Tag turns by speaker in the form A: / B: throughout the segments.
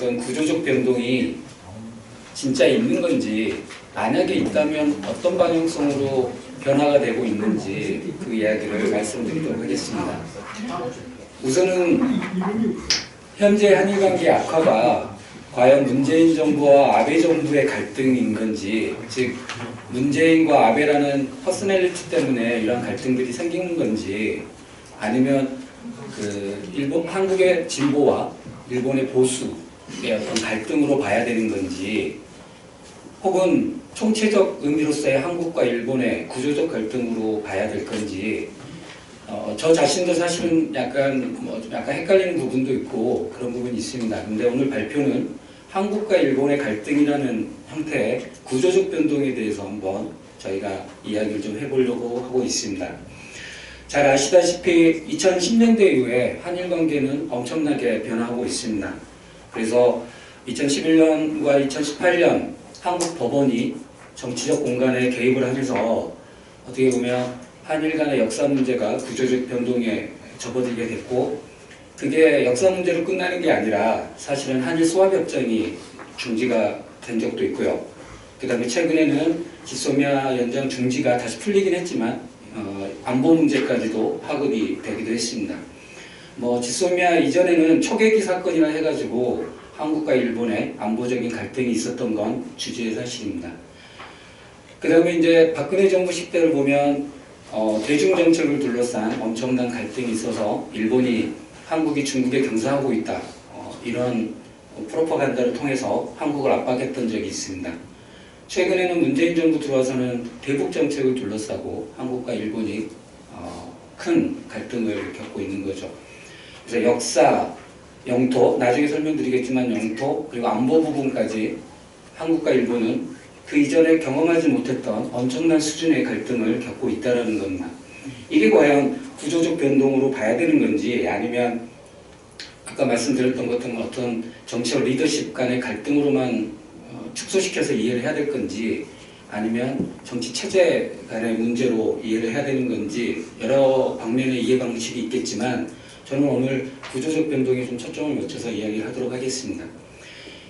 A: 어떤 구조적 변동이 진짜 있는 건지, 만약에 있다면 어떤 방향성으로 변화가 되고 있는지 그 이야기를 말씀드리도록 하겠습니다. 우선은 현재 한일관계 악화가 과연 문재인 정부와 아베 정부의 갈등인 건지, 즉 문재인과 아베라는 퍼스널리티 때문에 이러한 갈등들이 생기는 건지, 아니면 한국의 진보와 일본의 보수의 어떤 갈등으로 봐야 되는 건지, 혹은 총체적 의미로서의 한국과 일본의 구조적 갈등으로 봐야 될 건지, 저 자신도 사실은 약간 헷갈리는 부분도 있고 그런 부분이 있습니다. 근데 오늘 발표는 한국과 일본의 갈등이라는 형태의 구조적 변동에 대해서 한번 저희가 이야기를 좀 해보려고 하고 있습니다. 잘 아시다시피 2010년대 이후에 한일 관계는 엄청나게 변화하고 있습니다. 그래서 2011년과 2018년 한국 법원이 정치적 공간에 개입을 하면서 어떻게 보면 한일 간의 역사 문제가 구조적 변동에 접어들게 됐고, 그게 역사 문제로 끝나는 게 아니라 사실은 한일 소합협정이 중지가 된 적도 있고요. 그 다음에 최근에는 지소미아 연장 중지가 다시 풀리긴 했지만 안보 문제까지도 파급이 되기도 했습니다. 지소미아 이전에는 초계기 사건이라 해가지고 한국과 일본의 안보적인 갈등이 있었던 건 주지의 사실입니다. 그 다음에 이제 박근혜 정부 시대를 보면 대중정책을 둘러싼 엄청난 갈등이 있어서 일본이 한국이 중국에 경사하고 있다, 이런 프로파간다를 통해서 한국을 압박했던 적이 있습니다. 최근에는 문재인 정부 들어와서는 대북 정책을 둘러싸고 한국과 일본이 큰 갈등을 겪고 있는 거죠. 그래서 역사, 영토, 나중에 설명드리겠지만 영토, 그리고 안보 부분까지 한국과 일본은 그 이전에 경험하지 못했던 엄청난 수준의 갈등을 겪고 있다는 것만, 이게 과연 구조적 변동으로 봐야 되는 건지, 아니면 아까 말씀드렸던 것처럼 어떤 정치적 리더십 간의 갈등으로만 축소시켜서 이해를 해야 될 건지, 아니면 정치 체제 간의 문제로 이해를 해야 되는 건지, 여러 방면의 이해 방식이 있겠지만 저는 오늘 구조적 변동에 좀 초점을 맞춰서 이야기를 하도록 하겠습니다.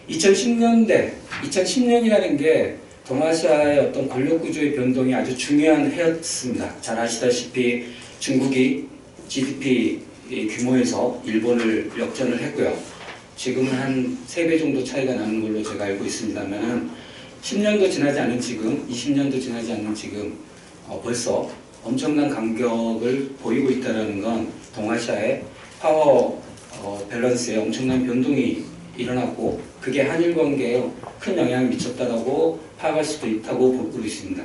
A: 2010년이라는 게 동아시아의 어떤 권력구조의 변동이 아주 중요한 해였습니다. 잘 아시다시피 중국이 GDP 규모에서 일본을 역전을 했고요. 지금은 한 3배 정도 차이가 나는 걸로 제가 알고 있습니다만 10년도 지나지 않은 지금, 20년도 지나지 않은 지금 벌써 엄청난 간격을 보이고 있다는 건 동아시아의 파워 밸런스에 엄청난 변동이 일어났고, 그게 한일 관계에 큰 영향을 미쳤다고 파악할 수도 있다고 보고 있습니다.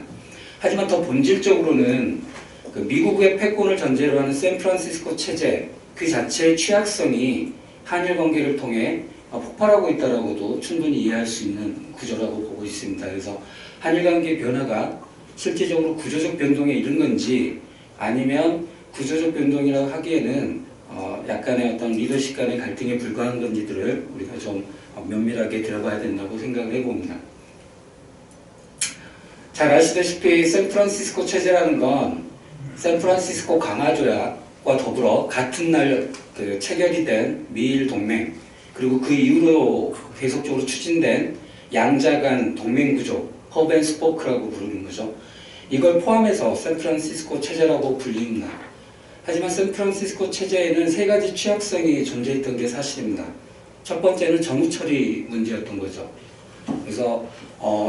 A: 하지만 더 본질적으로는 미국의 패권을 전제로 하는 샌프란시스코 체제 그 자체의 취약성이 한일 관계를 통해 폭발하고 있다라고도 충분히 이해할 수 있는 구조라고 보고 있습니다. 그래서 한일 관계의 변화가 실질적으로 구조적 변동에 이른 건지, 아니면 구조적 변동이라고 하기에는 약간의 어떤 리더십 간의 갈등에 불과한 건지들을 우리가 좀 면밀하게 들어봐야 된다고 생각을 해봅니다. 잘 아시다시피 샌프란시스코 체제라는 건 샌프란시스코 강화조약과 더불어 같은 날 체결이 된 미일 동맹, 그리고 그 이후로 계속적으로 추진된 양자 간 동맹구조, 허브 앤 스포크라고 부르는 거죠. 이걸 포함해서 샌프란시스코 체제라고 불립니다. 하지만 샌프란시스코 체제에는 3가지 취약성이 존재했던 게 사실입니다. 첫 번째는 전후 처리 문제였던 거죠. 그래서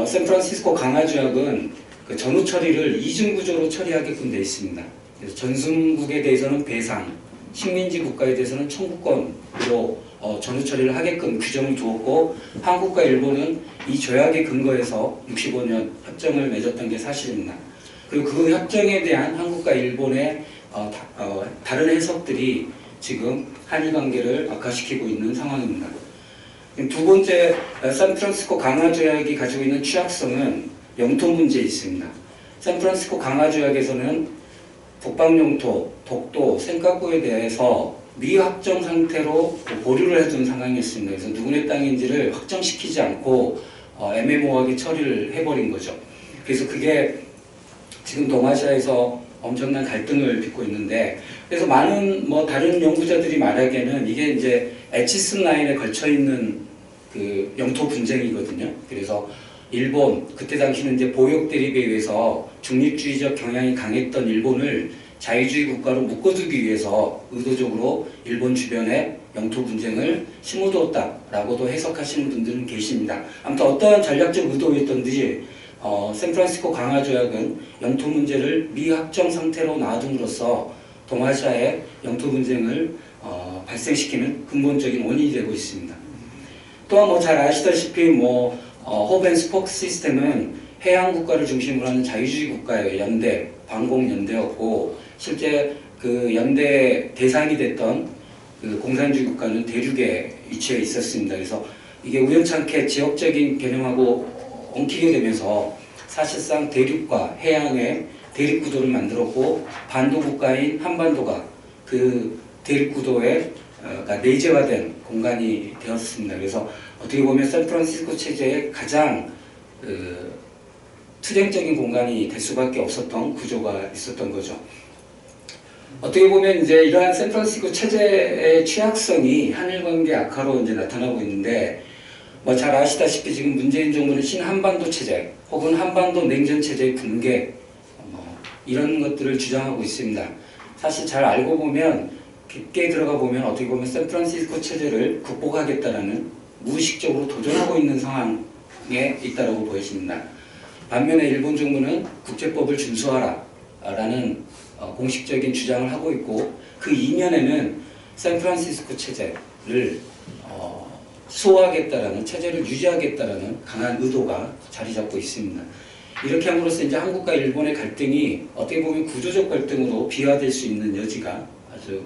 A: 샌프란시스코 강화조약은 그 전후 처리를 이중구조로 처리하게끔 되어 있습니다. 그래서 전승국에 대해서는 배상, 식민지 국가에 대해서는 청구권으로 전후 처리를 하게끔 규정을 두었고, 한국과 일본은 이 조약에 근거해서 65년 협정을 맺었던 게 사실입니다. 그리고 그 협정에 대한 한국과 일본의 다른 해석들이 지금 한일 관계를 악화시키고 있는 상황입니다. 두 번째, 샌프란시스코 강화조약이 가지고 있는 취약성은 영토 문제에 있습니다. 샌프란시스코 강화조약에서는 북방영토, 독도, 센카쿠에 대해서 미확정 상태로 보류를 해둔 상황이었습니다. 그래서 누구네 땅인지를 확정시키지 않고 애매모호하게 처리를 해버린 거죠. 그래서 그게 지금 동아시아에서 엄청난 갈등을 빚고 있는데, 그래서 많은 다른 연구자들이 말하기에는 이게 이제 에치슨 라인에 걸쳐 있는 그 영토 분쟁이거든요. 그래서 일본 그때 당시는 이제 보역 대립에 의해서 중립주의적 경향이 강했던 일본을 자유주의 국가로 묶어두기 위해서 의도적으로 일본 주변에 영토 분쟁을 심어두었다라고도 해석하시는 분들은 계십니다. 아무튼 어떠한 전략적 의도였던지 샌프란시스코 강화 조약은 영토 문제를 미확정 상태로 놔둠으로써 동아시아의 영토 분쟁을 발생시키는 근본적인 원인이 되고 있습니다. 또한 뭐 잘 아시다시피 허브 앤 스포크 시스템은 해양 국가를 중심으로 하는 자유주의 국가의 연대, 반공연대였고 실제 그 연대 대상이 됐던 그 공산주의 국가는 대륙에 위치해 있었습니다. 그래서 이게 우연찮게 지역적인 개념하고 엉키게 되면서 사실상 대륙과 해양의 대립 구도를 만들었고 반도 국가인 한반도가 그 대립 구도에 내재화된 공간이 되었습니다. 그래서 어떻게 보면 샌프란시스코 체제의 가장 투쟁적인 공간이 될 수밖에 없었던 구조가 있었던 거죠. 어떻게 보면 이제 이러한 샌프란시스코 체제의 취약성이 한일 관계 악화로 이제 나타나고 있는데 뭐 잘 아시다시피 지금 문재인 정부는 신한반도 체제 혹은 한반도 냉전 체제의 붕괴 이런 것들을 주장하고 있습니다. 사실 잘 알고 보면 깊게 들어가 보면 어떻게 보면 샌프란시스코 체제를 극복하겠다라는 무의식적으로 도전하고 있는 상황에 있다고 보여집니다. 반면에 일본 정부는 국제법을 준수하라라는 공식적인 주장을 하고 있고 그 이면에는 샌프란시스코 체제를 수호하겠다라는 체제를 유지하겠다라는 강한 의도가 자리 잡고 있습니다. 이렇게 함으로써 이제 한국과 일본의 갈등이 어떻게 보면 구조적 갈등으로 비화될 수 있는 여지가 아주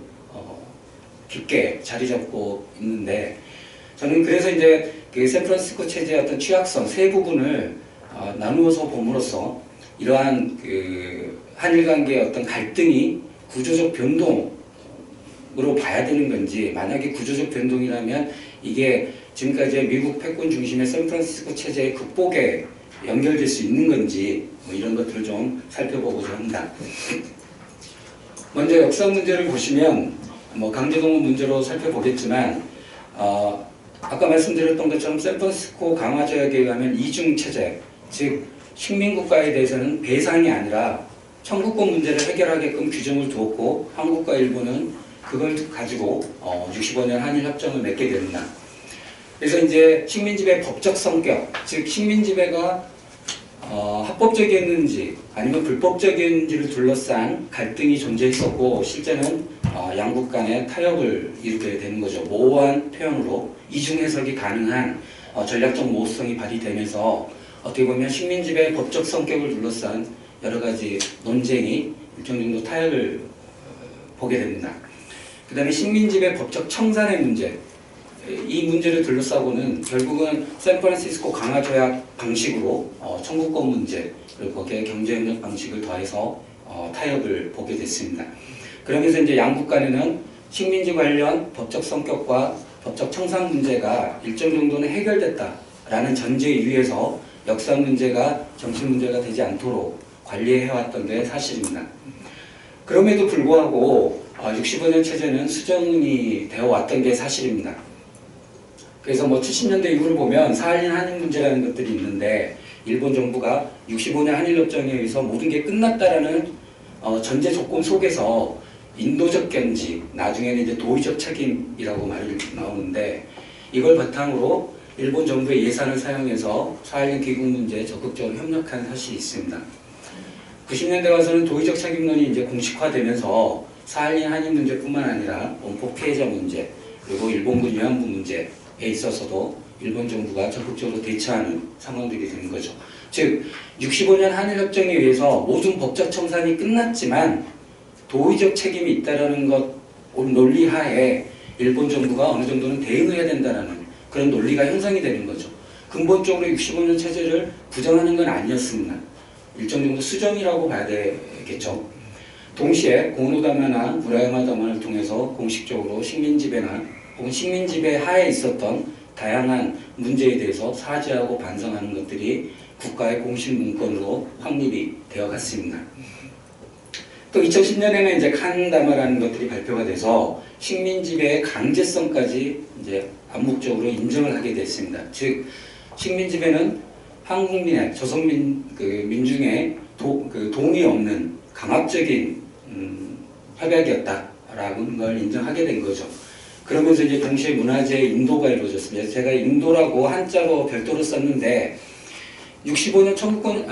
A: 깊게 자리 잡고 있는데 저는 그래서 이제 그 샌프란시스코 체제의 어떤 취약성 세 부분을 나누어서 봄으로써 이러한 그 한일 관계의 어떤 갈등이 구조적 변동으로 봐야 되는 건지 만약에 구조적 변동이라면 이게 지금까지의 미국 패권 중심의 샌프란시스코 체제의 극복에 연결될 수 있는 건지 뭐 이런 것들을 좀 살펴보고자 합니다. 먼저 역사 문제를 보시면 강제동원 문제로 살펴보겠지만 아까 말씀드렸던 것처럼 샌프란시스코 강화 조약에 의하면 이중 체제, 즉 식민국가에 대해서는 배상이 아니라 청구권 문제를 해결하게끔 규정을 두었고 한국과 일본은 그걸 가지고 65년 한일협정을 맺게 됩니다. 그래서 이제 식민지배 법적 성격, 즉 식민지배가 합법적이었는지 아니면 불법적인지를 둘러싼 갈등이 존재했었고 실제는 양국 간의 타협을 이루게 되는 거죠. 모호한 표현으로 이중 해석이 가능한 전략적 모호성이 발휘되면서 어떻게 보면 식민지배의 법적 성격을 둘러싼 여러 가지 논쟁이 일정 정도 타협을 보게 됩니다. 그 다음에 식민지배 법적 청산의 문제, 이 문제를 둘러싸고는 결국은 샌프란시스코 강화 조약 방식으로 청구권 문제 그리고 거기에 경제협력 방식을 더해서 타협을 보게 됐습니다. 그러면서 이제 양국 간에는 식민지 관련 법적 성격과 법적 청산 문제가 일정 정도는 해결됐다라는 전제에 의해서 역사 문제가 정치 문제가 되지 않도록 관리해왔던 게 사실입니다. 그럼에도 불구하고 65년 체제는 수정이 되어 왔던 게 사실입니다. 그래서 70년대 이후를 보면 사할린 한일 문제라는 것들이 있는데 일본 정부가 65년 한일협정에 의해서 모든 게 끝났다라는 전제 조건 속에서 인도적 견지, 나중에는 이제 도의적 책임이라고 말이 나오는데 이걸 바탕으로 일본 정부의 예산을 사용해서 사할린 귀국 문제에 적극적으로 협력한 사실이 있습니다. 90년대 와서는 도의적 책임론이 이제 공식화되면서 사할린 한일 문제뿐만 아니라 원폭 피해자 문제 그리고 일본군 위안부 문제에 있어서도 일본 정부가 적극적으로 대처하는 상황들이 되는 거죠. 즉 65년 한일협정에 의해서 모든 법적 청산이 끝났지만 도의적 책임이 있다는 것 논리 하에 일본 정부가 어느 정도는 대응해야 된다는 그런 논리가 형성이 되는 거죠. 근본적으로 65년 체제를 부정하는 건 아니었습니다. 일정 정도 수정이라고 봐야 되겠죠. 동시에 고노다마나 무라야마 담화를 통해서 공식적으로 식민지배나 혹은 식민지배 하에 있었던 다양한 문제에 대해서 사죄하고 반성하는 것들이 국가의 공식 문건으로 확립이 되어 갔습니다. 또 2010년에는 이제 칸다마라는 것들이 발표가 돼서 식민지배의 강제성까지 이제 암묵적으로 인정을 하게 됐습니다. 즉 식민지배는 한국민의 조선민 민중의 동의 없는 강압적인 협약이었다라는 걸 인정하게 된 거죠. 그러면서 이제 동시에 문화재의 인도가 이루어졌습니다. 제가 인도라고 한자로 별도로 썼는데 65년 청구권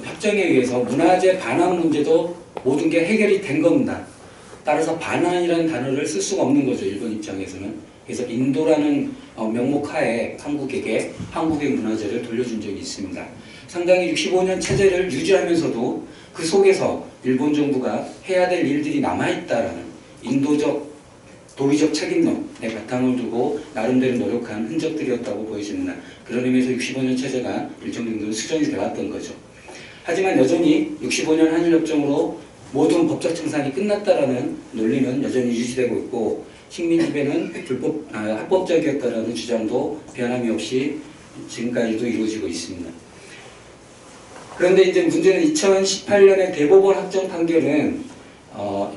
A: 협정에 의해서 문화재 반환 문제도 모든 게 해결이 된 겁니다. 따라서 반환이라는 단어를 쓸 수가 없는 거죠. 일본 입장에서는. 그래서 인도라는 명목하에 한국에게 한국의 문화재를 돌려준 적이 있습니다. 상당히 65년 체제를 유지하면서도 그 속에서 일본 정부가 해야 될 일들이 남아있다라는 인도적 도의적 책임론에 바탕을 두고 나름대로 노력한 흔적들이었다고 보여집니다. 그런 의미에서 65년 체제가 일정 정도 수정이 되었던 거죠. 하지만 여전히 65년 한일협정으로 모든 법적 청산이 끝났다라는 논리는 여전히 유지되고 있고 식민지배는 합법적이었다라는 주장도 변함이 없이 지금까지도 이루어지고 있습니다. 그런데 이제 문제는 2018년의 대법원 확정 판결은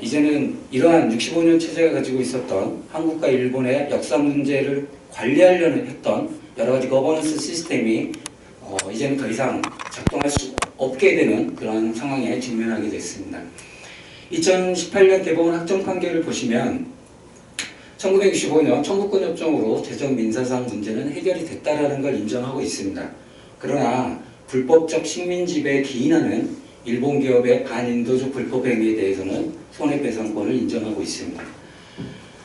A: 이제는 이러한 65년 체제가 가지고 있었던 한국과 일본의 역사 문제를 관리하려는 했던 여러 가지 거버넌스 시스템이 이제는 더 이상 작동할 수 없게 되는 그런 상황에 직면하게 됐습니다. 2018년 대법원 확정 판결을 보시면 1965년 청구권협정으로 재정 민사상 문제는 해결이 됐다라는 걸 인정하고 있습니다. 그러나 불법적 식민지배에 기인하는 일본 기업의 반인도적 불법 행위에 대해서는 손해배상권을 인정하고 있습니다.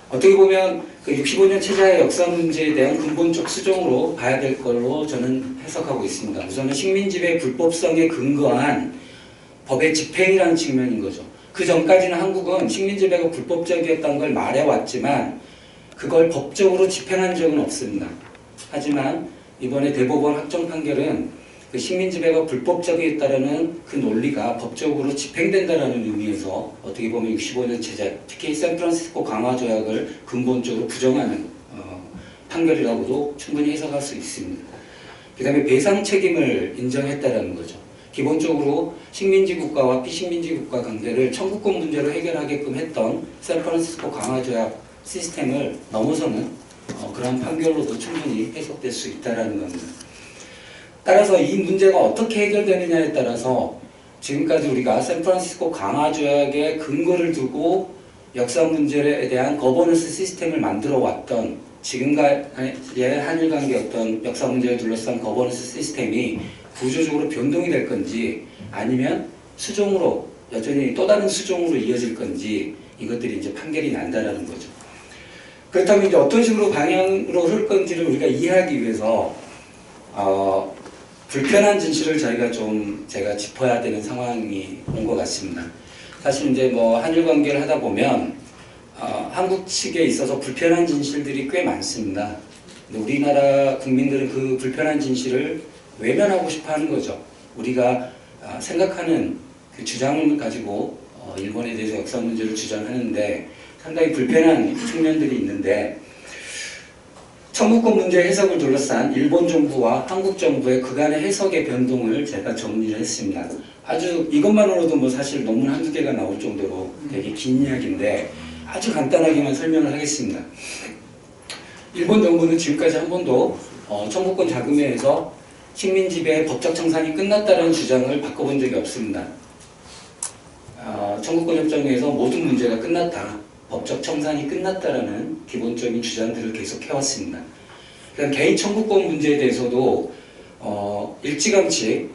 A: 어떻게 보면 그 65년 체제의 역사 문제에 대한 근본적 수정으로 봐야 될 걸로 저는 해석하고 있습니다. 우선은 식민지배의 불법성에 근거한 법의 집행이라는 측면인 거죠. 그 전까지는 한국은 식민지배가 불법적이었다는 걸 말해왔지만 그걸 법적으로 집행한 적은 없습니다. 하지만 이번에 대법원 확정 판결은 그 식민지배가 불법적이었다는 그 논리가 법적으로 집행된다는 의미에서 어떻게 보면 65년 체제, 특히 샌프란시스코 강화조약을 근본적으로 부정하는 판결이라고도 충분히 해석할 수 있습니다. 그 다음에 배상 책임을 인정했다는 거죠. 기본적으로 식민지 국가와 피식민지 국가 관계를 청구권 문제로 해결하게끔 했던 샌프란시스코 강화조약 시스템을 넘어서는 그런 판결로도 충분히 해석될 수 있다는 겁니다. 따라서 이 문제가 어떻게 해결되느냐에 따라서 지금까지 우리가 샌프란시스코 강화조약의 근거를 두고 역사 문제에 대한 거버넌스 시스템을 만들어 왔던 지금까지의 한일 관계 어떤 역사 문제를 둘러싼 거버넌스 시스템이 구조적으로 변동이 될 건지 아니면 수종으로 여전히 또 다른 수종으로 이어질 건지 이것들이 이제 판결이 난다라는 거죠. 그렇다면 이제 어떤 식으로 방향으로 흐를 건지를 우리가 이해하기 위해서 불편한 진실을 제가 짚어야 되는 상황이 온 것 같습니다. 사실 이제 뭐 한일 관계를 하다 보면 한국 측에 있어서 불편한 진실들이 꽤 많습니다. 근데 우리나라 국민들은 그 불편한 진실을 외면하고 싶어 하는 거죠. 우리가 생각하는 그 주장을 가지고 일본에 대해서 역사 문제를 주장하는데 상당히 불편한 측면들이 있는데 청구권 문제 해석을 둘러싼 일본 정부와 한국 정부의 그간의 해석의 변동을 제가 정리를 했습니다. 아주 이것만으로도 뭐 사실 논문 한두 개가 나올 정도로 되게 긴 이야기인데 아주 간단하게만 설명을 하겠습니다. 일본 정부는 지금까지 한 번도 청구권 자금회에서 식민지배의 법적 청산이 끝났다는 주장을 바꿔본 적이 없습니다. 청구권 협정에서 모든 문제가 끝났다. 법적 청산이 끝났다라는 기본적인 주장들을 계속 해왔습니다. 그다음 개인 청구권 문제에 대해서도 일찌감치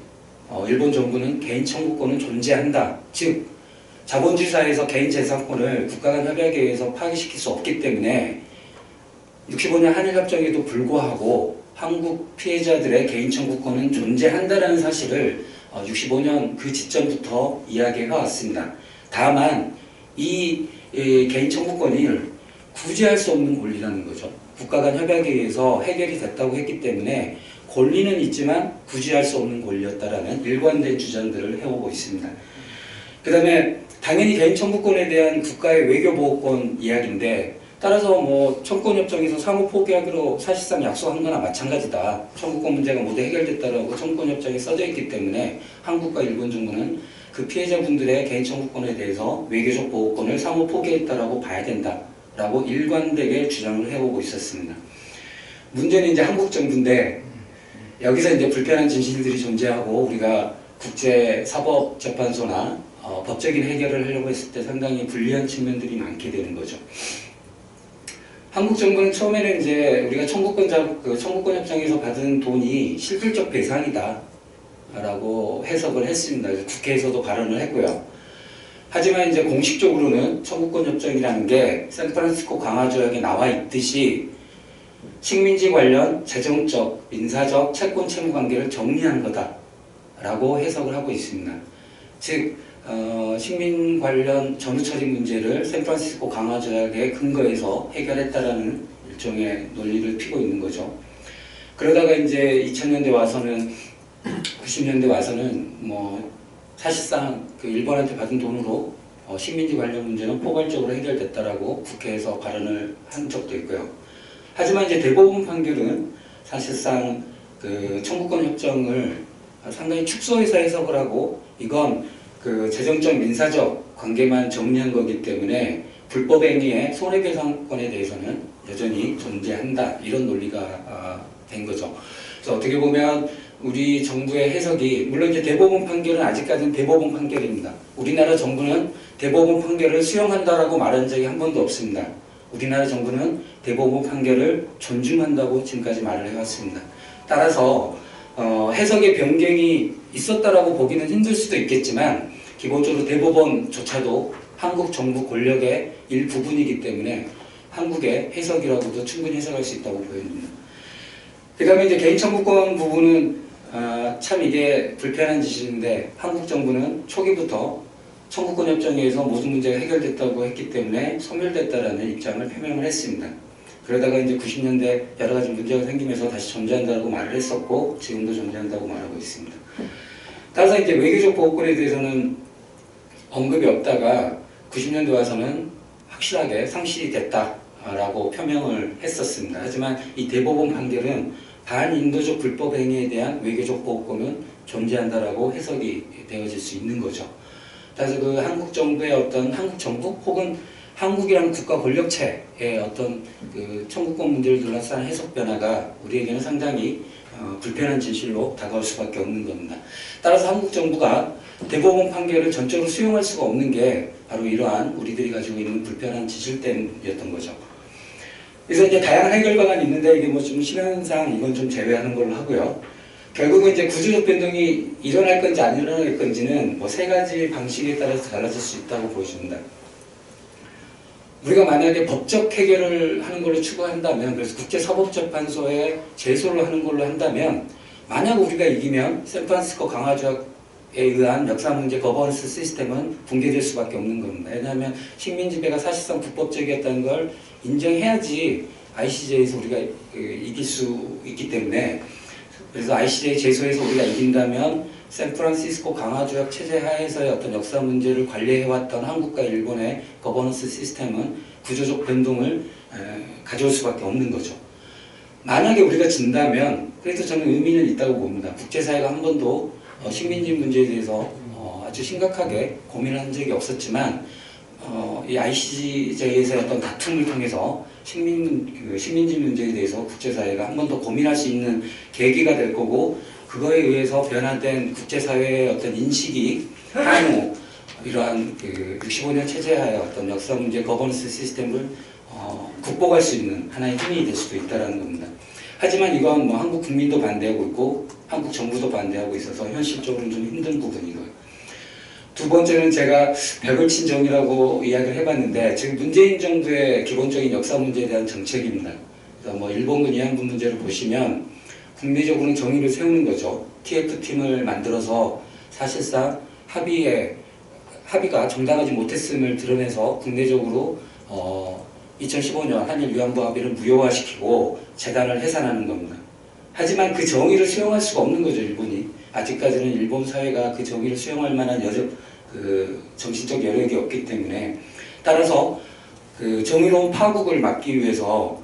A: 일본 정부는 개인 청구권은 존재한다. 즉 자본주의 사회에서 개인 재산권을 국가 간 협약에 의해서 파기시킬 수 없기 때문에 65년 한일협정에도 불구하고 한국 피해자들의 개인 청구권은 존재한다는 사실을 65년 그 지점부터 이야기해 왔습니다. 다만 이 개인 청구권을 구제할 수 없는 권리라는 거죠. 국가 간 협약에 의해서 해결이 됐다고 했기 때문에 권리는 있지만 구제할 수 없는 권리였다라는 일관된 주장들을 해오고 있습니다. 그 다음에 당연히 개인 청구권에 대한 국가의 외교보호권 이야기인데 따라서 뭐 청구권협정에서 상호 포기하기로 사실상 약속한 거나 마찬가지다. 청구권 문제가 모두 해결됐다라고 청구권협정에 써져 있기 때문에 한국과 일본 정부는 그 피해자분들의 개인 청구권에 대해서 외교적 보호권을 상호 포기했다라고 봐야 된다라고 일관되게 주장을 해오고 있었습니다. 문제는 이제 한국 정부인데 여기서 이제 불편한 진실들이 존재하고 우리가 국제사법재판소나 법적인 해결을 하려고 했을 때 상당히 불리한 측면들이 많게 되는 거죠. 한국 정부는 처음에는 이제 우리가 청구권 협정에서 받은 돈이 실질적 배상이다 라고 해석을 했습니다. 그래서 국회에서도 발언을 했고요. 하지만 이제 공식적으로는 청구권 협정이라는 게 샌프란시스코 강화조약에 나와 있듯이 식민지 관련 재정적, 민사적, 채권 채무 관계를 정리한 거다라고 해석을 하고 있습니다. 즉 식민 관련 전후 처리 문제를 샌프란시스코 강화조약에 근거해서 해결했다라는 일종의 논리를 피고 있는 거죠. 그러다가 이제 2000년대 와서는 90년대 와서는 뭐 사실상 그 일본한테 받은 돈으로 식민지 관련 문제는 포괄적으로 해결됐다라고 국회에서 발언을 한 적도 있고요. 하지만 이제 대법원 판결은 사실상 그 청구권 협정을 상당히 축소해서 해석을 하고 이건 그 재정적 민사적 관계만 정리한 거기 때문에 불법 행위의 손해배상권에 대해서는 여전히 존재한다 이런 논리가 된 거죠. 그래서 어떻게 보면 우리 정부의 해석이 물론 이제 대법원 판결은 아직까지는 대법원 판결입니다. 우리나라 정부는 대법원 판결을 수용한다라고 말한 적이 한 번도 없습니다. 우리나라 정부는 대법원 판결을 존중한다고 지금까지 말을 해왔습니다. 따라서 해석의 변경이 있었다라고 보기는 힘들 수도 있겠지만 기본적으로 대법원조차도 한국 정부 권력의 일부분이기 때문에 한국의 해석이라고도 충분히 해석할 수 있다고 보여집니다. 그 다음에 이제 개인청구권 부분은 참 이게 불편한 짓인데 한국 정부는 초기부터 청구권 협정에 의해서 모든 문제가 해결됐다고 했기 때문에 소멸됐다라는 입장을 표명을 했습니다. 그러다가 이제 90년대 여러 가지 문제가 생기면서 다시 존재한다고 말을 했었고 지금도 존재한다고 말하고 있습니다. 따라서 이제 외교적 보호권에 대해서는 언급이 없다가 90년대 와서는 확실하게 상실이 됐다라고 표명을 했었습니다. 하지만 이 대법원 판결은 반인도적 불법 행위에 대한 외교적 보호권은 존재한다라고 해석이 되어질 수 있는 거죠. 따라서 그 한국 정부의 어떤 한국 정부 혹은 한국이라는 국가 권력체의 어떤 그 청구권 문제를 둘러싼 해석 변화가 우리에게는 상당히 불편한 진실로 다가올 수밖에 없는 겁니다. 따라서 한국 정부가 대법원 판결을 전적으로 수용할 수가 없는 게 바로 이러한 우리들이 가지고 있는 불편한 진실 때문이었던 거죠. 그래서 이제 다양한 해결 방안이 있는데 이게 뭐 좀 시간상 이건 좀 제외하는 걸로 하고요. 결국은 이제 구조적 변동이 일어날 건지 안 일어날 건지는 뭐 세 가지 방식에 따라서 달라질 수 있다고 보여집니다. 우리가 만약에 법적 해결을 하는 걸로 추구한다면, 그래서 국제사법재판소에 제소를 하는 걸로 한다면, 만약 우리가 이기면 샌프란시스코 강화조약에 의한 역사문제 거버넌스 시스템은 붕괴될 수밖에 없는 겁니다. 왜냐하면 식민지배가 사실상 불법적이었다는 걸 인정해야지 ICJ에서 우리가 이길 수 있기 때문에, 그래서 ICJ 제소에서 우리가 이긴다면 샌프란시스코 강화조약 체제 하에서의 어떤 역사 문제를 관리해왔던 한국과 일본의 거버넌스 시스템은 구조적 변동을 가져올 수밖에 없는 거죠. 만약에 우리가 진다면 그래도 저는 의미는 있다고 봅니다. 국제사회가 한 번도 식민지 문제에 대해서 아주 심각하게 고민한 적이 없었지만 이 ICJ에서의 어떤 다툼을 통해서 식민지 문제에 대해서 국제사회가 한 번 더 고민할 수 있는 계기가 될 거고 그거에 의해서 변화된 국제사회의 어떤 인식이 향후 이러한 65년 체제하에 어떤 역사 문제 거버넌스 시스템을 극복할 수 있는 하나의 힘이 될 수도 있다는 겁니다. 하지만 이건 뭐 한국 국민도 반대하고 있고 한국 정부도 반대하고 있어서 현실적으로는 좀 힘든 부분이고요. 두 번째는 제가 벽을 친 정의라고 이야기를 해봤는데 지금 문재인 정부의 기본적인 역사 문제에 대한 정책입니다. 그래서 뭐 일본군 위안부 문제를 보시면 국내적으로는 정의를 세우는 거죠. TF팀을 만들어서 사실상 합의가 정당하지 못했음을 드러내서 국내적으로 2015년 한일 위안부 합의를 무효화시키고 재단을 해산하는 겁니다. 하지만 그 정의를 수용할 수가 없는 거죠, 일본이. 아직까지는 일본 사회가 그 정의를 수용할 만한 정신적 여력이 없기 때문에 따라서 그 정의로운 파국을 막기 위해서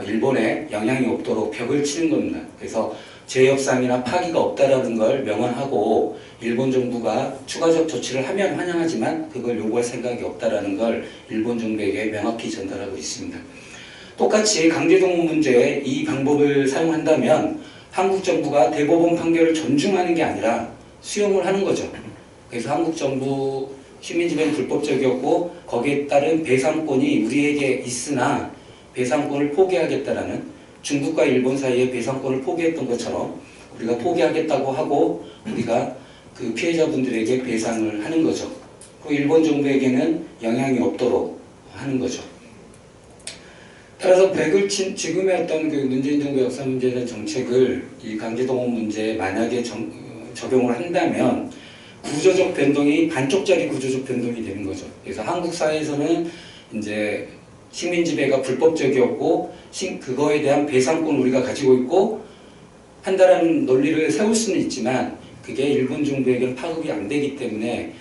A: 일본에 영향이 없도록 벽을 치는 겁니다. 그래서 재협상이나 파기가 없다라는 걸 명언하고 일본 정부가 추가적 조치를 하면 환영하지만 그걸 요구할 생각이 없다라는 걸 일본 정부에게 명확히 전달하고 있습니다. 똑같이 강제동원 문제에 이 방법을 사용한다면 한국 정부가 대법원 판결을 존중하는 게 아니라 수용을 하는 거죠. 그래서 한국 정부 식민지배는 불법적이었고 거기에 따른 배상권이 우리에게 있으나 배상권을 포기하겠다라는 중국과 일본 사이에 배상권을 포기했던 것처럼 우리가 포기하겠다고 하고 우리가 그 피해자분들에게 배상을 하는 거죠. 그 일본 정부에게는 영향이 없도록 하는 거죠. 따라서 지금의 어떤 그 문재인 정부 역사 문제에 대한 정책을 이 강제동원 문제에 만약에 적용을 한다면 구조적 변동이 반쪽짜리 구조적 변동이 되는 거죠. 그래서 한국 사회에서는 이제 식민 지배가 불법적이었고 그거에 대한 배상권을 우리가 가지고 있고 한다라는 논리를 세울 수는 있지만 그게 일본 정부에게는 파급이 안 되기 때문에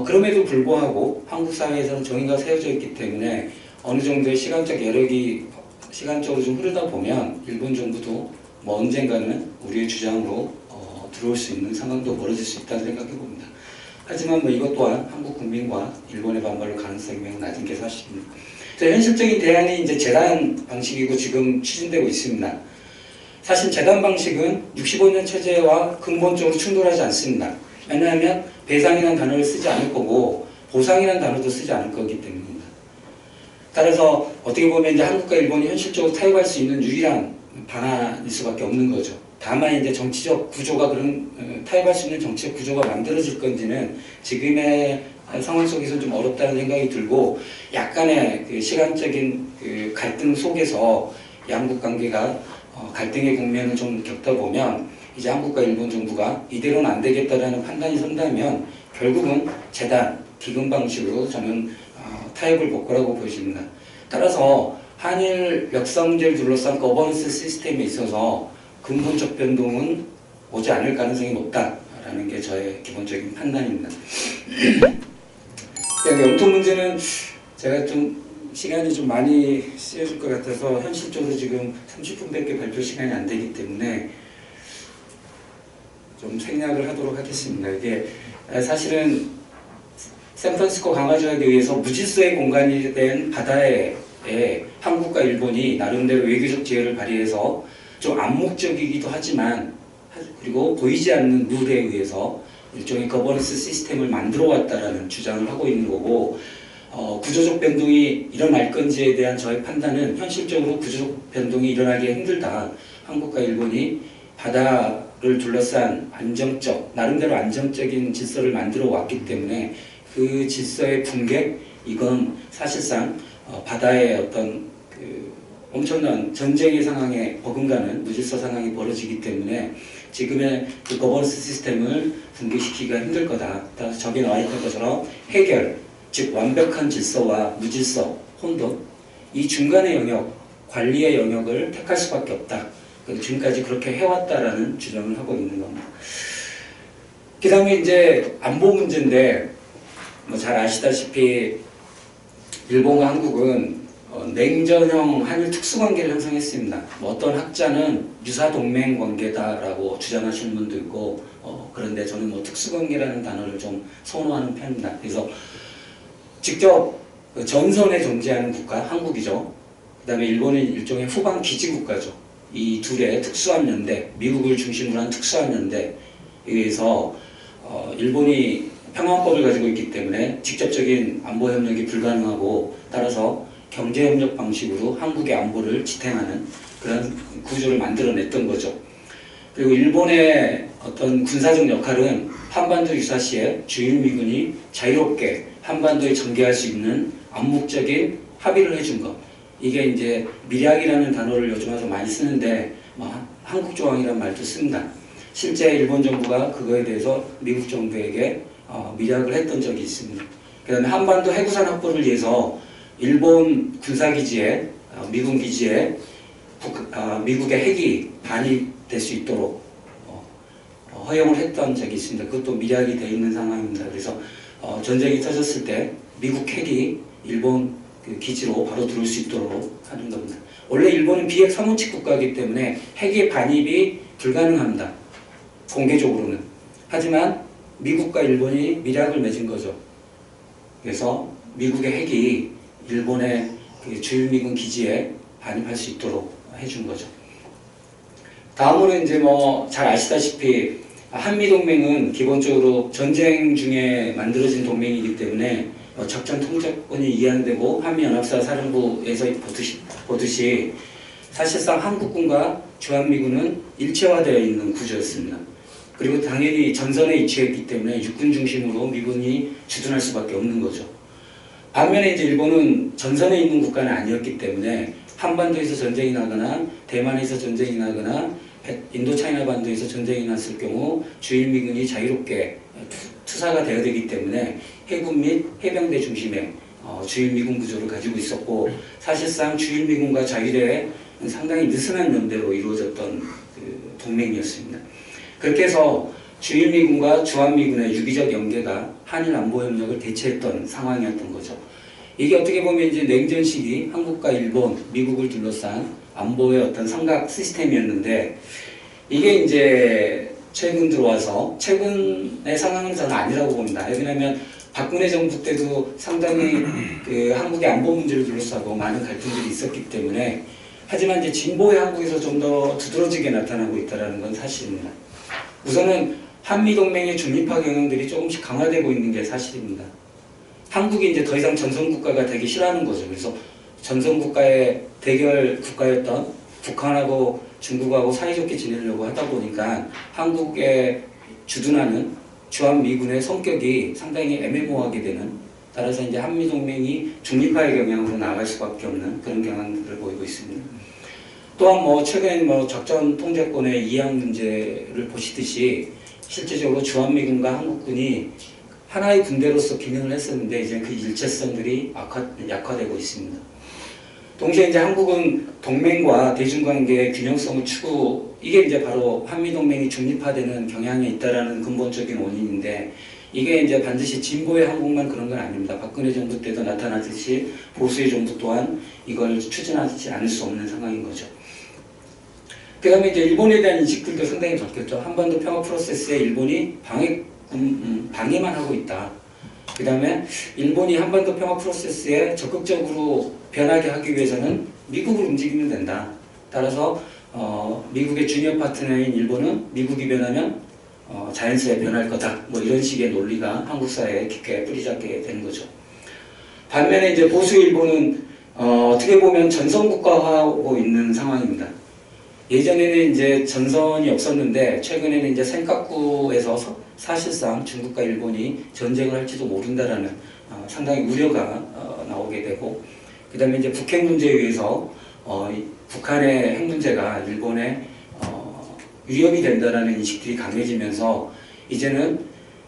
A: 그럼에도 불구하고 한국 사회에서는 정의가 세워져 있기 때문에 어느 정도의 시간적 여력이 시간적으로 좀 흐르다 보면 일본 정부도 뭐 언젠가는 우리의 주장으로 들어올 수 있는 상황도 벌어질 수 있다는 생각해 봅니다. 하지만 뭐 이것 또한 한국 국민과 일본의 반발로 가능성이 매우 낮은 게 사실입니다. 현실적인 대안이 이제 재단 방식이고 지금 추진되고 있습니다. 사실 재단 방식은 65년 체제와 근본적으로 충돌하지 않습니다. 왜냐하면 배상이라는 단어를 쓰지 않을 거고 보상이라는 단어도 쓰지 않을 거기 때문입니다. 따라서 어떻게 보면 이제 한국과 일본이 현실적으로 타협할 수 있는 유일한 방안일 수밖에 없는 거죠. 다만 이제 정치적 구조가 타협할 수 있는 정치적 구조가 만들어질 건지는 지금의 상황 속에서는 좀 어렵다는 생각이 들고 약간의 그 시간적인 그 갈등 속에서 양국 관계가 갈등의 국면을 좀 겪다 보면 이제 한국과 일본 정부가 이대로는 안 되겠다라는 판단이 선다면 결국은 재단, 기금 방식으로 저는 타협을 볼 거라고 보여집니다. 따라서 한일 역사 문제를 둘러싼 거버넌스 시스템에 있어서 근본적 변동은 오지 않을 가능성이 높다라는 게 저의 기본적인 판단입니다. 영토 문제는 제가 좀 시간이 좀 많이 쓰여질 것 같아서 현실적으로 지금 30분밖에 발표 시간이 안 되기 때문에 좀 생략을 하도록 하겠습니다. 이게 사실은 샌프란시스코 강화조약에 의해서 무질서의 공간이 된 바다에 한국과 일본이 나름대로 외교적 지혜를 발휘해서 좀 암묵적이기도 하지만 그리고 보이지 않는 룰에 의해서 일종의 거버넌스 시스템을 만들어 왔다라는 주장을 하고 있는 거고 구조적 변동이 일어날 건지에 대한 저의 판단은 현실적으로 구조적 변동이 일어나기 힘들다. 한국과 일본이 바다를 둘러싼 나름대로 안정적인 질서를 만들어 왔기 때문에 그 질서의 붕괴, 이건 사실상 바다의 어떤 그 엄청난 전쟁의 상황에 버금가는 무질서 상황이 벌어지기 때문에 지금의 그 거버넌스 시스템을 붕괴시키기가 힘들 거다. 따라서 저기 나와 있는 것처럼 해결, 즉 완벽한 질서와 무질서, 혼돈, 이 중간의 영역, 관리의 영역을 택할 수밖에 없다. 지금까지 그렇게 해왔다라는 주장을 하고 있는 겁니다. 그 다음에 이제 안보 문제인데 뭐 잘 아시다시피 일본과 한국은 냉전형 한일 특수관계를 형성했습니다. 뭐 어떤 학자는 유사동맹 관계다라고 주장하시는 분도 있고 그런데 저는 뭐 특수관계라는 단어를 좀 선호하는 편입니다. 그래서 직접 전선에 존재하는 국가 한국이죠. 그 다음에 일본은 일종의 후방 기지 국가죠. 이 둘의 특수한 연대, 미국을 중심으로 한 특수한 연대에 의해서 일본이 평화법을 가지고 있기 때문에 직접적인 안보 협력이 불가능하고 따라서 경제협력 방식으로 한국의 안보를 지탱하는 그런 구조를 만들어냈던 거죠. 그리고 일본의 어떤 군사적 역할은 한반도 유사시에 주일미군이 자유롭게 한반도에 전개할 수 있는 암묵적인 합의를 해준 것. 이게 이제 밀약이라는 단어를 요즘 와서 많이 쓰는데 한국조항이라는 말도 씁니다. 실제 일본 정부가 그거에 대해서 미국 정부에게 밀약을 했던 적이 있습니다. 그 다음에 한반도 해구산 확보를 위해서 일본 군사기지에 미군 기지에 미국의 핵이 반입될 수 있도록 허용을 했던 적이 있습니다. 그것도 밀약이 되어 있는 상황입니다. 그래서 전쟁이 터졌을 때 미국 핵이 일본 그 기지로 바로 들어올 수 있도록 하는 겁니다. 원래 일본은 비핵 사무직 국가이기 때문에 핵의 반입이 불가능합니다. 공개적으로는. 하지만 미국과 일본이 밀약을 맺은 거죠. 그래서 미국의 핵이 일본의 그 주일미군 기지에 반입할 수 있도록 해준 거죠. 다음으로 이제 뭐 잘 아시다시피 한미동맹은 기본적으로 전쟁 중에 만들어진 동맹이기 때문에 작전 통제권이 이양되고 한미연합사 사령부에서 보듯이 사실상 한국군과 주한미군은 일체화되어 있는 구조였습니다. 그리고 당연히 전선에 위치했기 때문에 육군 중심으로 미군이 주둔할 수밖에 없는 거죠. 반면에 이제 일본은 전선에 있는 국가는 아니었기 때문에 한반도에서 전쟁이 나거나 대만에서 전쟁이 나거나 인도차이나 반도에서 전쟁이 났을 경우 주일미군이 자유롭게 투사가 되어야 되기 때문에 해군 및 해병대 중심의 주일미군 구조를 가지고 있었고, 사실상 주일미군과 자위대의 상당히 느슨한 연대로 이루어졌던 그 동맹이었습니다. 그렇게 해서 주일미군과 주한미군의 유기적 연계가 한일 안보협력을 대체했던 상황이었던 거죠. 이게 어떻게 보면 이제 냉전 시기 한국과 일본, 미국을 둘러싼 안보의 어떤 삼각 시스템이었는데, 이게 이제 최근 들어와서 최근의 상황은 저는 아니라고 봅니다. 왜냐하면 박근혜 정부 때도 상당히 그 한국의 안보 문제를 둘러싸고 많은 갈등들이 있었기 때문에, 하지만 이제 진보의 한국에서 좀 더 두드러지게 나타나고 있다는 건 사실입니다. 우선은 한미동맹의 중립화 경향들이 조금씩 강화되고 있는 게 사실입니다. 한국이 이제 더 이상 전선국가가 되기 싫어하는 거죠. 그래서 전선국가의 대결 국가였던 북한하고 중국하고 사이좋게 지내려고 하다 보니까 한국에 주둔하는 주한미군의 성격이 상당히 애매모호하게 되는, 따라서 이제 한미동맹이 중립화의 경향으로 나아갈 수밖에 없는 그런 경향들을 보이고 있습니다. 또한 뭐 최근 뭐 작전 통제권의 이양 문제를 보시듯이 실제적으로 주한미군과 한국군이 하나의 군대로서 기능을 했었는데 이제 그 일체성들이 약화되고 있습니다. 동시에 이제 한국은 동맹과 대중관계의 균형성을 이게 이제 바로 한미동맹이 중립화되는 경향에 있다라는 근본적인 원인인데, 이게 이제 반드시 진보의 한국만 그런 건 아닙니다. 박근혜 정부 때도 나타났듯이 보수의 정부 또한 이걸 추진하지 않을 수 없는 상황인 거죠. 그 다음에 이제 일본에 대한 인식들도 상당히 바뀌었죠. 한반도 평화 프로세스에 일본이 방해만 하고 있다. 그 다음에 일본이 한반도 평화 프로세스에 적극적으로 변하게 하기 위해서는 미국을 움직이면 된다. 따라서 미국의 주니어 파트너인 일본은 미국이 변하면 자연스레 변할 거다. 뭐 이런 식의 논리가 한국 사회에 깊게 뿌리잡게 되는 거죠. 반면에 이제 보수 일본은 어떻게 보면 전선국가화하고 있는 상황입니다. 예전에는 이제 전선이 없었는데 최근에는 이제 센카쿠에서 사실상 중국과 일본이 전쟁을 할지도 모른다라는 상당히 우려가 나오게 되고, 그 다음에 이제 북핵 문제에 의해서 북한의 핵 문제가 일본에 위협이 된다라는 인식들이 강해지면서 이제는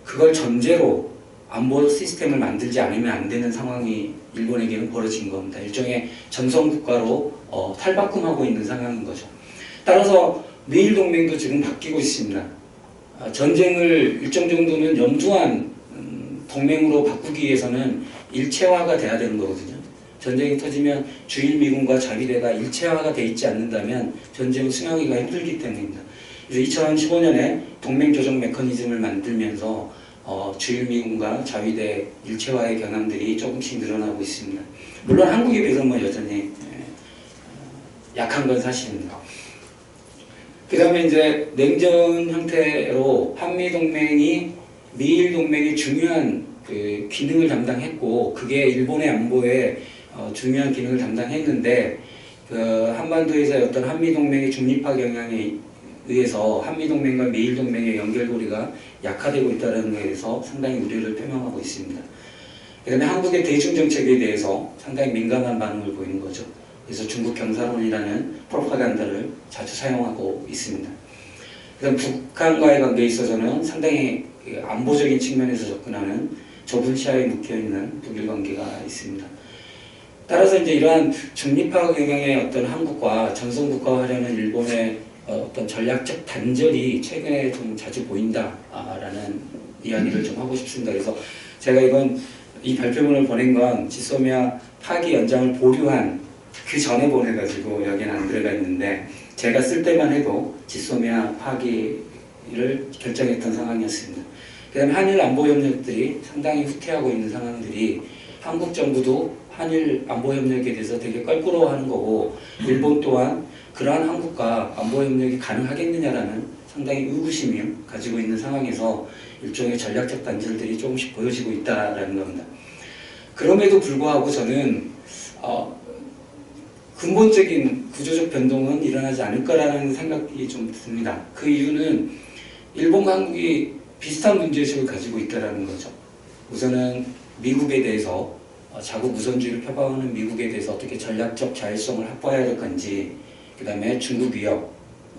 A: 그걸 전제로 안보 시스템을 만들지 않으면 안 되는 상황이 일본에게는 벌어진 겁니다. 일종의 전선국가로 탈바꿈하고 있는 상황인 거죠. 따라서 미일 동맹도 지금 바뀌고 있습니다. 전쟁을 일정 정도는 염두한 동맹으로 바꾸기 위해서는 일체화가 돼야 되는 거거든요. 전쟁이 터지면 주일 미군과 자위대가 일체화가 돼 있지 않는다면 전쟁을 승하기가 힘들기 때문입니다. 그래서 2015년에 동맹 조정 메커니즘을 만들면서 주일 미군과 자위대 일체화의 경향들이 조금씩 늘어나고 있습니다. 물론 한국에 비해서 뭐 여전히 약한 건 사실입니다. 그 다음에 이제 냉전 형태로 한미동맹이 미일 동맹이 중요한 그 기능을 담당했고, 그게 일본의 안보에 중요한 기능을 담당했는데, 그 한반도에서의 어떤 한미동맹의 중립화 경향에 의해서 한미동맹과 미일동맹의 연결고리가 약화되고 있다는 것에 대해서 상당히 우려를 표명하고 있습니다. 그 다음에 한국의 대중정책에 대해서 상당히 민감한 반응을 보이는 거죠. 그래서 중국 경사론이라는 프로파간다를 자주 사용하고 있습니다. 그다음 북한과의 관계에 있어서는 상당히 안보적인 측면에서 접근하는 좁은 시야에 묶여있는 북일 관계가 있습니다. 따라서 이제 이러한 중립화 경향의 어떤 한국과 전선국가화하려는 일본의 어떤 전략적 단절이 최근에 좀 자주 보인다라는 이야기를 좀 하고 싶습니다. 그래서 제가 이 발표문을 보낸 건 지소미아 파기 연장을 보류한 그 전에 보내가지고 여기는 안 들어가 있는데, 제가 쓸 때만 해도 지소미아 파기를 결정했던 상황이었습니다. 그다음에 한일 안보 협력들이 상당히 후퇴하고 있는 상황들이 한국 정부도 한일 안보 협력에 대해서 되게 껄끄러워하는 거고 일본 또한 그러한 한국과 안보 협력이 가능하겠느냐라는 상당히 의구심을 가지고 있는 상황에서 일종의 전략적 단절들이 조금씩 보여지고 있다라는 겁니다. 그럼에도 불구하고 저는 근본적인 구조적 변동은 일어나지 않을 거라는 생각이 좀 듭니다. 그 이유는 일본과 한국이 비슷한 문제의식을 가지고 있다는 거죠. 우선은 미국에 대해서 자국 우선주의를 표방하는 미국에 대해서 어떻게 전략적 자율성을 확보해야 될 건지, 그 다음에 중국 위협,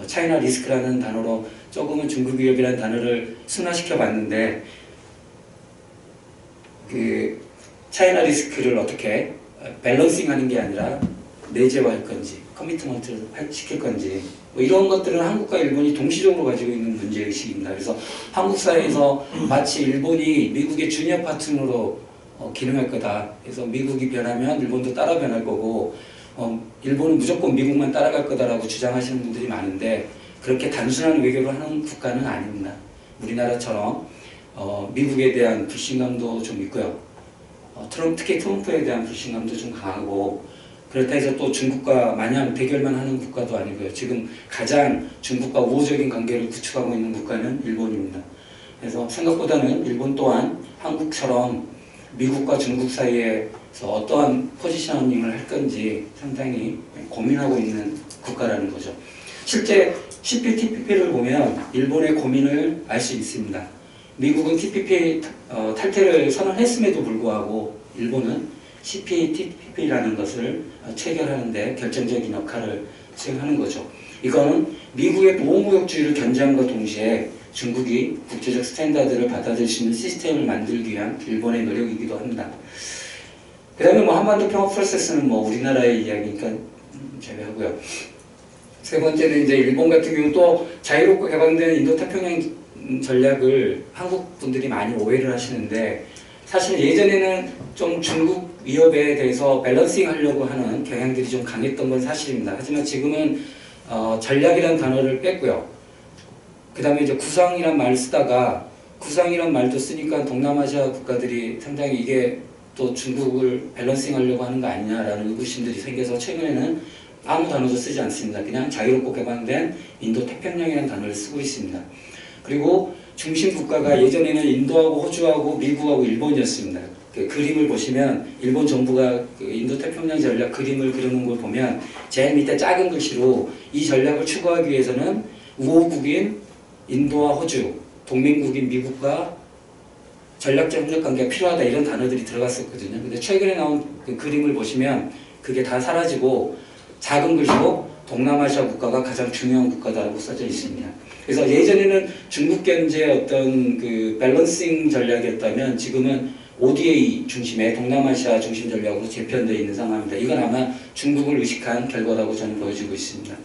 A: 차이나 리스크라는 단어로 조금은 중국 위협이라는 단어를 순화시켜 봤는데 그 차이나 리스크를 어떻게 밸런싱하는 게 아니라 내재화할 건지 커미트먼트를 시킬 건지 이런 것들은 한국과 일본이 동시적으로 가지고 있는 문제의식입니다. 그래서 한국 사회에서 마치 일본이 미국의 주니어 파트너로 기능할 거다. 그래서 미국이 변하면 일본도 따라 변할 거고 일본은 무조건 미국만 따라갈 거다라고 주장하시는 분들이 많은데 그렇게 단순한 외교를 하는 국가는 아닙니다. 우리나라처럼 미국에 대한 불신감도 좀 있고요. 특히 트럼프에 대한 불신감도 좀 강하고 그렇다 해서 또 중국과 마냥 대결만 하는 국가도 아니고요. 지금 가장 중국과 우호적인 관계를 구축하고 있는 국가는 일본입니다. 그래서 생각보다는 일본 또한 한국처럼 미국과 중국 사이에서 어떠한 포지셔닝을 할 건지 상당히 고민하고 있는 국가라는 거죠. 실제 CPTPP를 보면 일본의 고민을 알 수 있습니다. 미국은 TPP 탈퇴를 선언했음에도 불구하고 일본은 CPTPP라는 것을 체결하는 데 결정적인 역할을 수행하는 거죠. 이거는 미국의 보호무역주의를 견제함과 동시에 중국이 국제적 스탠다드를 받아들일 수 있는 시스템을 만들기 위한 일본의 노력이기도 합니다. 그 다음에 한반도 평화 프로세스는 우리나라의 이야기니까 제외하고요. 세 번째는 이제 일본 같은 경우 또 자유롭고 개방된 인도태평양 전략을 한국 분들이 많이 오해를 하시는데 사실 예전에는 좀 중국 위협에 대해서 밸런싱 하려고 하는 경향들이 좀 강했던 건 사실입니다. 하지만 지금은 전략이라는 단어를 뺐고요. 그 다음에 이제 구상이란 말을 쓰다가 구상이란 말도 쓰니까 동남아시아 국가들이 상당히 이게 또 중국을 밸런싱 하려고 하는 거 아니냐라는 의구심들이 생겨서 최근에는 아무 단어도 쓰지 않습니다. 그냥 자유롭고 개방된 인도태평양이라는 단어를 쓰고 있습니다. 그리고 중심 국가가 예전에는 인도하고 호주하고 미국하고 일본이었습니다. 그 그림을 보시면 일본 정부가 그 인도태평양 전략 그림을 그리는 걸 보면 제일 밑에 작은 글씨로 이 전략을 추구하기 위해서는 우호국인 인도와 호주, 동맹국인 미국과 전략적 협력 관계가 필요하다 이런 단어들이 들어갔었거든요. 근데 최근에 나온 그 그림을 보시면 그게 다 사라지고 작은 글씨로 동남아시아 국가가 가장 중요한 국가다라고 써져 있습니다. 그래서 예전에는 중국 견제 어떤 그 밸런싱 전략이었다면 지금은 ODA 중심의 동남아시아 중심 전략으로 재편되어 있는 상황입니다. 이건 아마 중국을 의식한 결과라고 저는 보여지고 있습니다.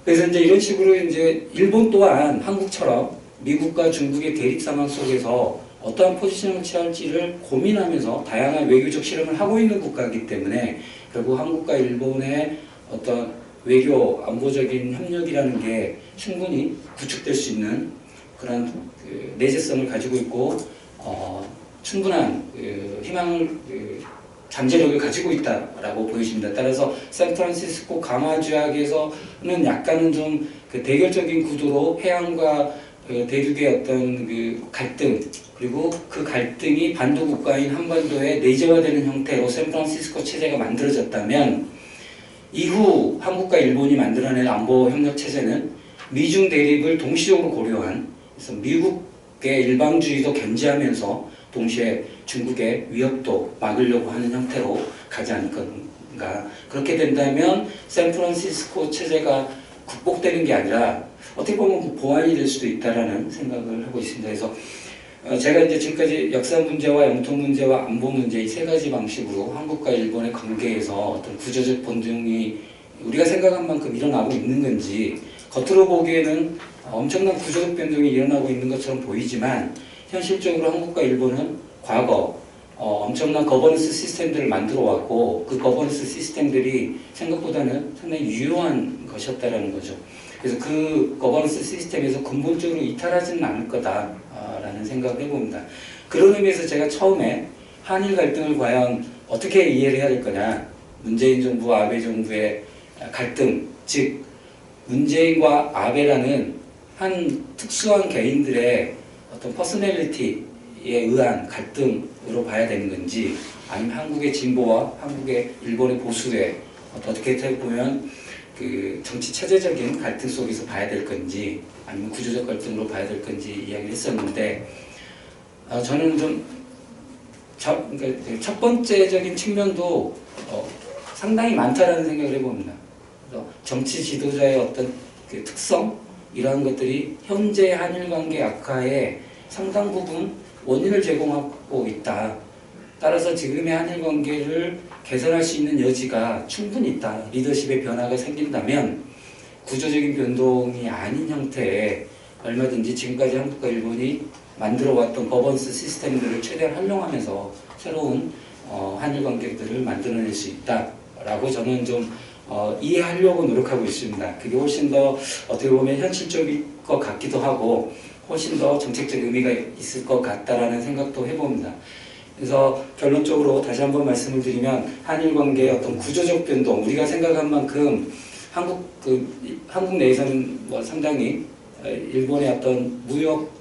A: 그래서 이제 이런 식으로 이제 일본 또한 한국처럼 미국과 중국의 대립 상황 속에서 어떠한 포지션을 취할지를 고민하면서 다양한 외교적 실험을 하고 있는 국가이기 때문에 결국 한국과 일본의 어떤 외교 안보적인 협력이라는 게 충분히 구축될 수 있는 그런 내재성을 가지고 있고 충분한 희망을 잠재력을 가지고 있다라고 보여집니다. 따라서 샌프란시스코 강화조약에서는 약간은 좀 그 대결적인 구도로 해양과 대륙의 어떤 그 갈등 그리고 그 갈등이 반도 국가인 한반도에 내재화되는 형태로 샌프란시스코 체제가 만들어졌다면 이후 한국과 일본이 만들어낸 안보 협력 체제는 미중 대립을 동시적으로 고려한 그래서 미국의 일방주의도 견제하면서 동시에 중국의 위협도 막으려고 하는 형태로 가지 않을 건가. 그렇게 된다면 샌프란시스코 체제가 극복되는 게 아니라 어떻게 보면 보완이 될 수도 있다라는 생각을 하고 있습니다. 그래서 제가 이제 지금까지 역사 문제와 영토 문제와 안보 문제 이 세 가지 방식으로 한국과 일본의 관계에서 어떤 구조적 변동이 우리가 생각한 만큼 일어나고 있는 건지 겉으로 보기에는 엄청난 구조적 변동이 일어나고 있는 것처럼 보이지만 현실적으로 한국과 일본은 과거 엄청난 거버넌스 시스템들을 만들어 왔고 그 거버넌스 시스템들이 생각보다는 상당히 유효한 것이었다라는 거죠. 그래서 그 거버넌스 시스템에서 근본적으로 이탈하지는 않을 거다라는 생각을 해봅니다. 그런 의미에서 제가 처음에 한일 갈등을 과연 어떻게 이해를 해야 될 거냐, 문재인 정부, 아베 정부의 갈등, 즉 문재인과 아베라는 한 특수한 개인들의 어떤 퍼스널리티에 의한 갈등으로 봐야 되는 건지, 아니면 한국의 진보와 한국의 일본의 보수의 어떻게 보면 그 정치 체제적인 갈등 속에서 봐야 될 건지, 아니면 구조적 갈등으로 봐야 될 건지 이야기를 했었는데, 저는 좀 그러니까 첫 번째적인 측면도 상당히 많다라는 생각을 해봅니다. 그래서 정치 지도자의 어떤 그 특성, 이러한 것들이 현재 한일 관계 악화에 상당 부분 원인을 제공하고 있다. 따라서 지금의 한일 관계를 개선할 수 있는 여지가 충분히 있다. 리더십의 변화가 생긴다면 구조적인 변동이 아닌 형태의 얼마든지 지금까지 한국과 일본이 만들어왔던 거버넌스 시스템들을 최대한 활용하면서 새로운 한일 관계들을 만들어낼 수 있다라고 저는 좀 이해하려고 노력하고 있습니다. 그게 훨씬 더 어떻게 보면 현실적일 것 같기도 하고 훨씬 더 정책적 의미가 있을 것 같다라는 생각도 해봅니다. 그래서 결론적으로 다시 한번 말씀을 드리면 한일 관계의 어떤 구조적 변동, 우리가 생각한 만큼 한국 내에서는 뭐 상당히 일본의 어떤 무역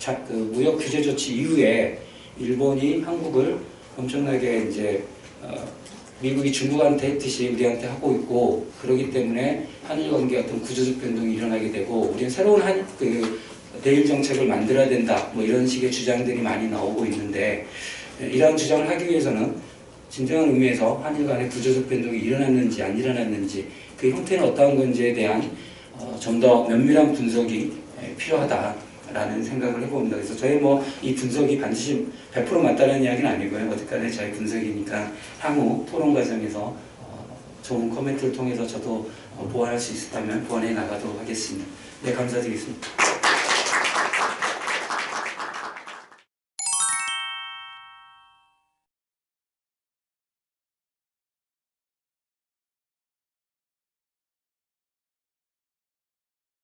A: 규제 조치 이후에 일본이 한국을 엄청나게 이제 미국이 중국한테 했듯이 우리한테 하고 있고, 그렇기 때문에 한일 관계 어떤 구조적 변동이 일어나게 되고 우리는 새로운 대일 정책을 만들어야 된다, 뭐 이런 식의 주장들이 많이 나오고 있는데, 이러한 주장을 하기 위해서는 진정한 의미에서 한일 간의 구조적 변동이 일어났는지 안 일어났는지, 그 형태는 어떠한 건지에 대한 좀 더 면밀한 분석이 필요하다라는 생각을 해봅니다. 그래서 저희 뭐 이 분석이 반드시 100% 맞다는 이야기는 아니고요. 어쨌든 저희 분석이니까 향후 토론 과정에서 좋은 코멘트를 통해서 저도 보완할 수 있다면 보완해 나가도록 하겠습니다. 네, 감사드리겠습니다.